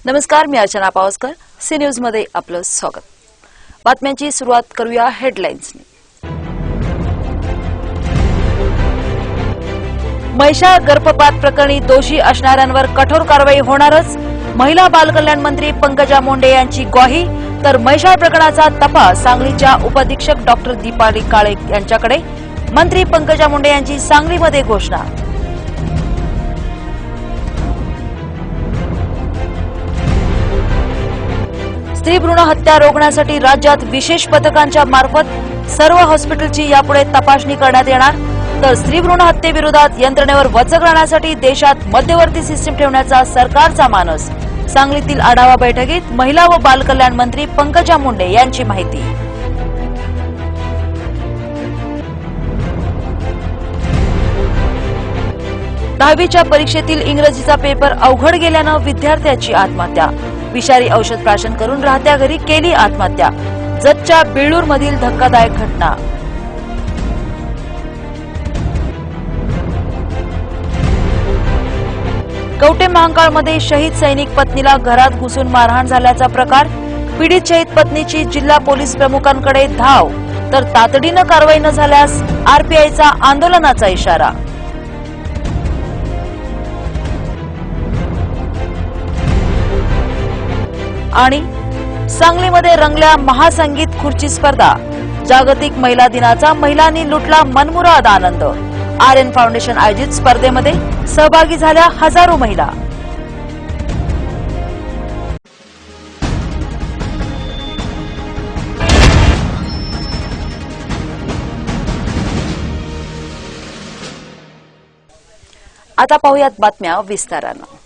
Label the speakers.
Speaker 1: नमस्कार, मी Archana Pawaskar. C news मध्ये आपलं स्वागत. बातम्यांची सुरुवात करूया हेडलाईन्सनी. महिषा गर्भपात प्रकरणी दोषी असणाऱ्यांवर कठोर कारवाई होणारच. महिला बालकल्याण मंत्री पंकजा मुंडे यांची ग्वाही. तर महिषा प्रकरणाचा तपास सांगलीच्या उपअधीक्षक डॉक्टर दीपाली काळे यांच्याकडे. मंत्री पंकजा मुंडे यांची सांगलीमध्ये घोषणा. स्त्री भ्रूण हत्या रोखण्यासाठी राज्यात विशेष पथकांच्या मार्फत सर्व हॉस्पिटलची यापुढे तपासणी करण्यात येणार. तर स्त्री भ्रूण हत्येविरोधात यंत्रणेवर वचक राहण्यासाठी देशात मध्यवर्ती सिस्टीम ठेवण्याचा सरकारचा मानस. सांगलीतील आढावा बैठकीत महिला व बालकल्याण मंत्री पंकजा मुंडे यांची माहिती. दहावीच्या परीक्षेतील इंग्रजीचा पेपर अवघड गेल्यानं विद्यार्थ्याची आत्महत्या. विषारी औषध प्राशन करून राहत्या घरी केली आत्महत्या. जतच्या बेळूरमधील धक्कादायक घटना. कवठे महांकाळमध्ये शहीद सैनिक पत्नीला घरात घुसून मारहाण झाल्याचा प्रकार. पीडित शहीद पत्नीची जिल्हा पोलीस प्रमुखांकडे धाव. तर तातडीनं कारवाई न झाल्यास आरपीआयचा आंदोलनाचा इशारा. आणि सांगलीमध्ये रंगल्या महासंगीत खुर्ची स्पर्धा. जागतिक महिला दिनाचा महिलांनी लुटला मनमुराद आनंद. आर्यन फाउंडेशन आयोजित स्पर्धेमध्ये सहभागी झाल्या हजारो महिला. आता पाहूयात बातम्या विस्तारानं.